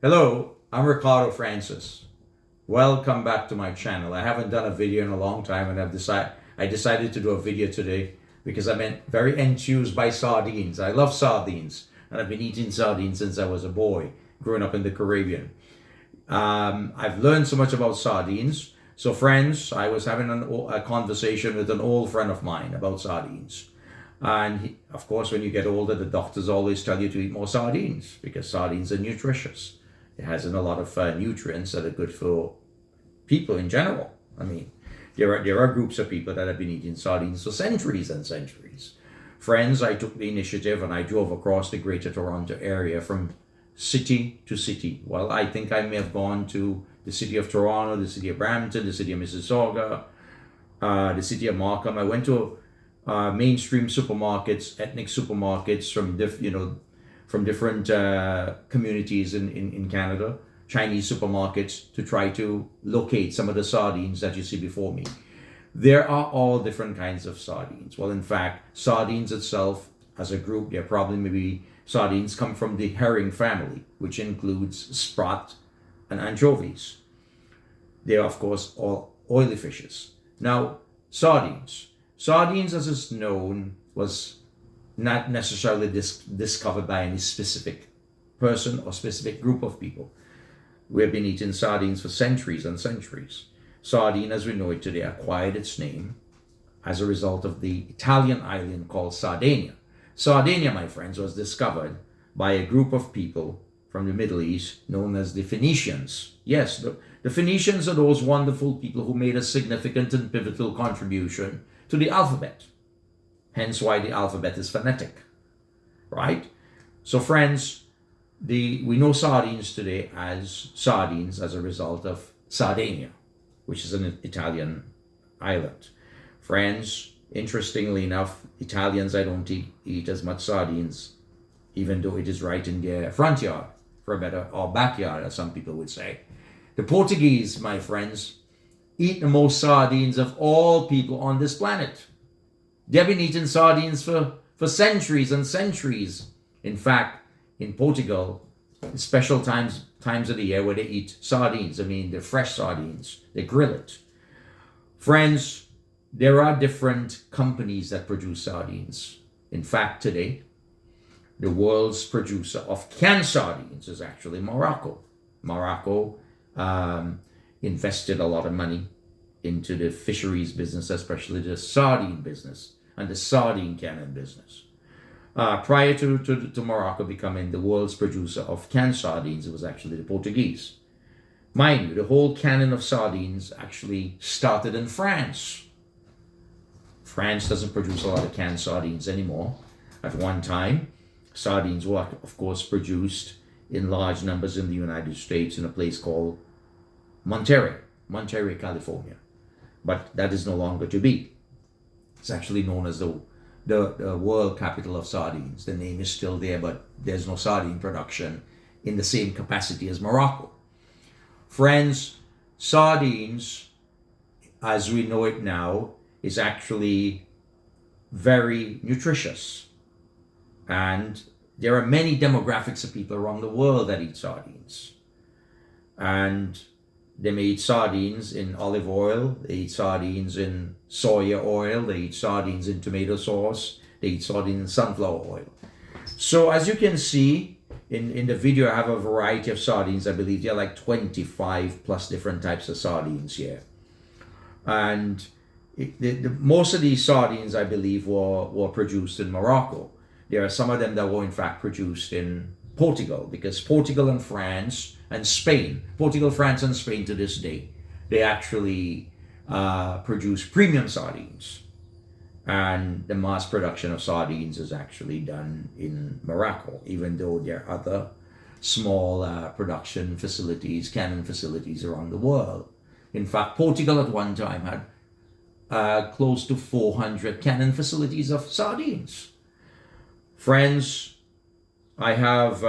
Hello, I'm Ricardo Francis. Welcome back to my channel. I haven't done a video in a long time, and I decided to do a video today because I'm very enthused by sardines. I love sardines, and I've been eating sardines since I was a boy, growing up in the Caribbean. I've learned so much about sardines. So friends, I was having a conversation with an old friend of mine about sardines. And of course, when you get older, the doctors always tell you to eat more sardines because sardines are nutritious. It has in a lot of nutrients that are good for people in general. I mean, there are groups of people that have been eating sardines for centuries and centuries. Friends, I took the initiative and I drove across the Greater Toronto area from city to city. Well, I think I may have gone to the city of Toronto, the city of Brampton, the city of Mississauga, the city of Markham. I went to mainstream supermarkets, ethnic supermarkets from different communities in Canada, Chinese supermarkets, to try to locate some of the sardines that you see before me. There are all different kinds of sardines. Well, in fact, sardines itself, as a group, they're probably maybe sardines come from the herring family, which includes sprat and anchovies. They are, of course, all oily fishes. Now, sardines. Sardines, as is known, was not necessarily discovered by any specific person or specific group of people. We have been eating sardines for centuries and centuries. Sardine, as we know it today, acquired its name as a result of the Italian island called Sardinia. Sardinia, my friends, was discovered by a group of people from the Middle East known as the Phoenicians. Yes, the Phoenicians are those wonderful people who made a significant and pivotal contribution to the alphabet. Hence why the alphabet is phonetic, right? So friends, we know sardines today as sardines as a result of Sardinia, which is an Italian island. Friends, interestingly enough, Italians, I don't eat as much sardines, even though it is right in their front yard, for a better, or backyard, as some people would say. The Portuguese, my friends, eat the most sardines of all people on this planet. They've been eating sardines for centuries and centuries. In fact, in Portugal, special times of the year where they eat sardines. I mean, they're fresh sardines. They grill it. Friends, there are different companies that produce sardines. In fact, today, the world's producer of canned sardines is actually Morocco. Morocco invested a lot of money into the fisheries business, especially the sardine business and the sardine canning business. Prior to Morocco becoming the world's producer of canned sardines, it was actually the Portuguese. Mind you, the whole canon of sardines actually started in France. France doesn't produce a lot of canned sardines anymore. At one time, sardines were, of course, produced in large numbers in the United States in a place called Monterey, California. But that is no longer to be. It's actually known as the world capital of sardines. The name is still there, but there's no sardine production in the same capacity as Morocco. Friends, sardines, as we know it now, is actually very nutritious. And there are many demographics of people around the world that eat sardines. And they may eat sardines in olive oil, they eat sardines in soya oil, they eat sardines in tomato sauce, they eat sardines in sunflower oil. So as you can see in the video, I have a variety of sardines. I believe there are like 25 plus different types of sardines here. And most of these sardines, I believe, were produced in Morocco. There are some of them that were in fact produced in Portugal, because Portugal and France and Spain, Portugal, France, and Spain to this day, they actually produce premium sardines. And the mass production of sardines is actually done in Morocco, even though there are other small production facilities, canning facilities around the world. In fact, Portugal at one time had close to 400 canning facilities of sardines. Friends, I have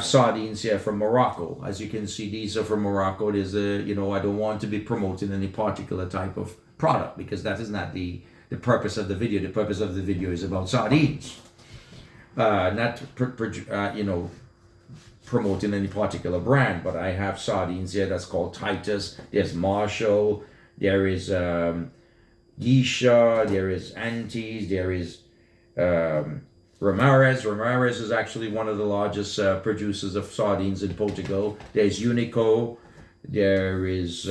sardines here from Morocco. As you can see, these are from Morocco. There's I don't want to be promoting any particular type of product because that is not the purpose of the video. The purpose of the video is about sardines, not promoting any particular brand, but I have sardines here that's called Titus. There's Marshall. There is Geisha. There is Antes. There is Ramirez. Ramirez is actually one of the largest producers of sardines in Portugal. There's Unico. There is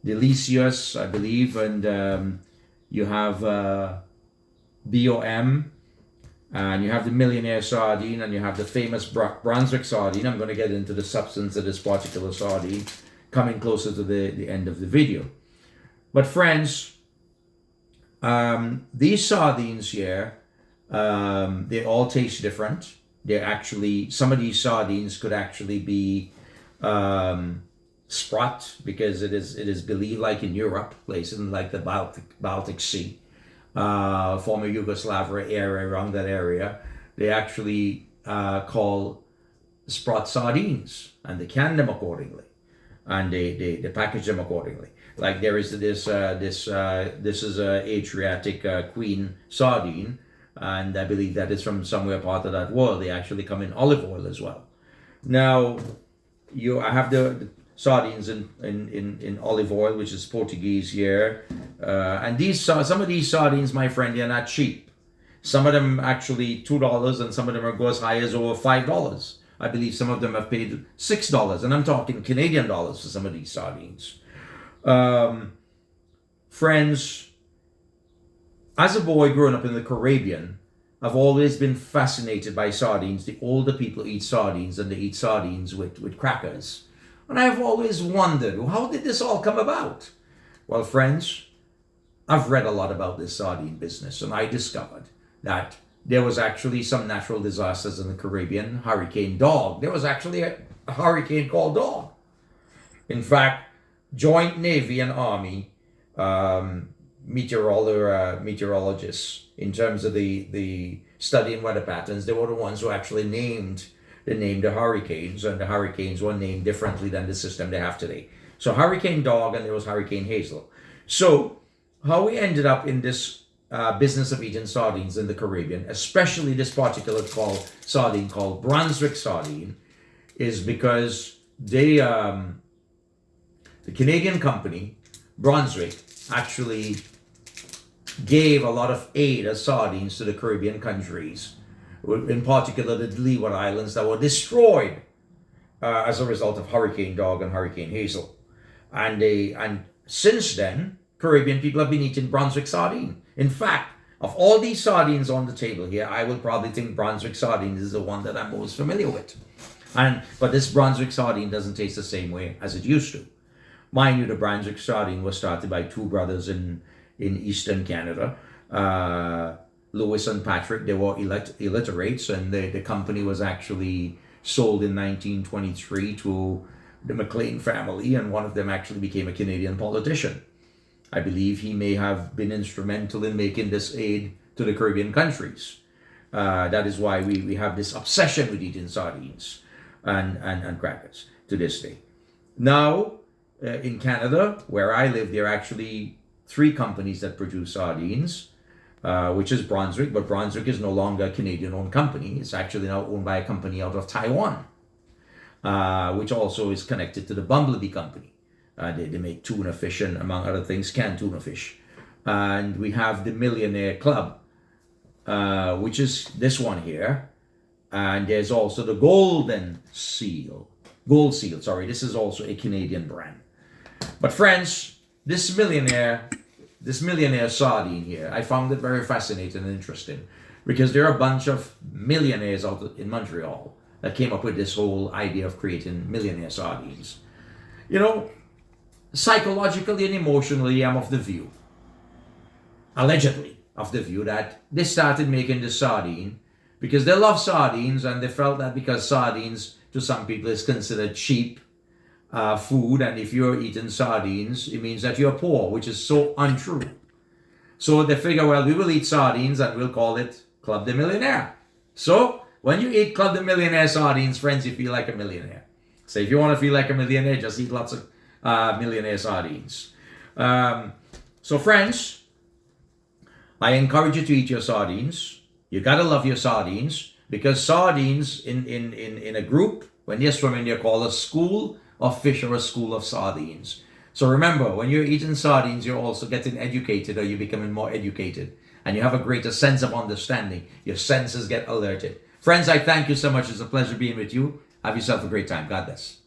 Delicious, I believe, and you have BOM, and you have the Millionaire Sardine, and you have the famous Brunswick Sardine. I'm going to get into the substance of this particular sardine coming closer to the end of the video. But friends, these sardines here, they all taste different. They're actually, some of these sardines could actually be Sprott, because it is believed, like in Europe, places like the Baltic Sea, former Yugoslavia area, around that area, they actually call Sprott sardines, and they can them accordingly, and they package them accordingly. Like there is this is a Adriatic Queen sardine, and I believe that is from somewhere part of that world. They actually come in olive oil as well. Now, I have the sardines in olive oil, which is Portuguese here, and some of these sardines, my friend, they're not cheap. Some of them actually $2, and some of them go as high as over $5. I believe some of them have paid $6, and I'm talking Canadian dollars for some of these sardines. Friends, as a boy growing up in the Caribbean, I've always been fascinated by sardines. The older people eat sardines, and they eat sardines with crackers. And I've always wondered, how did this all come about? Well, friends, I've read a lot about this sardine business, and I discovered that there was actually some natural disasters in the Caribbean. Hurricane Dog. There was actually a hurricane called Dog. In fact, Joint Navy and Army meteorologists, in terms of the studying weather patterns, they were the ones who actually named the hurricanes, and the hurricanes were named differently than the system they have today. So Hurricane Dog, and there was Hurricane Hazel. So how we ended up in this business of eating sardines in the Caribbean, especially this particular sardine called Brunswick sardine, is because the Canadian company, Brunswick, actually gave a lot of aid as sardines to the Caribbean countries, in particular the Leeward Islands that were destroyed as a result of Hurricane Dog and Hurricane Hazel. And since then, Caribbean people have been eating Brunswick sardine. In fact, of all these sardines on the table here, I will probably think Brunswick sardine is the one that I'm most familiar with. But this Brunswick sardine doesn't taste the same way as it used to. Mind you, the Brunswick sardine was started by two brothers in Eastern Canada, Louis and Patrick. They were illiterates, and the company was actually sold in 1923 to the McLean family, and one of them actually became a Canadian politician. I believe he may have been instrumental in making this aid to the Caribbean countries. That is why we have this obsession with eating sardines and crackers to this day. Now, in Canada, where I live, there are actually 3 companies that produce sardines, which is Brunswick, but Brunswick is no longer a Canadian-owned company. It's actually now owned by a company out of Taiwan, which also is connected to the Bumblebee company. They make tuna fish and, among other things, canned tuna fish. And we have the Millionaire Club, which is this one here. And there's also the Gold Seal, this is also a Canadian brand. But friends, this millionaire sardine here, I found it very fascinating and interesting, because there are a bunch of millionaires out in Montreal that came up with this whole idea of creating millionaire sardines. You know, psychologically and emotionally, I'm of the view, allegedly of the view, that they started making this sardine because they love sardines, and they felt that because sardines to some people is considered cheap food, and if you're eating sardines, it means that you're poor, which is so untrue. So they figure, well, we will eat sardines and we'll call it Club de Millionaire. So when you eat Club de Millionaire sardines, friends, you feel like a millionaire. So if you want to feel like a millionaire, just eat lots of millionaire sardines. So friends, I encourage you to eat your sardines. You gotta love your sardines. Because sardines in a group, when you're swimming, you're called a school of fish or a school of sardines. So remember, when you're eating sardines, you're also getting educated, or you're becoming more educated, and you have a greater sense of understanding. Your senses get alerted. Friends, I thank you so much. It's a pleasure being with you. Have yourself a great time. God bless.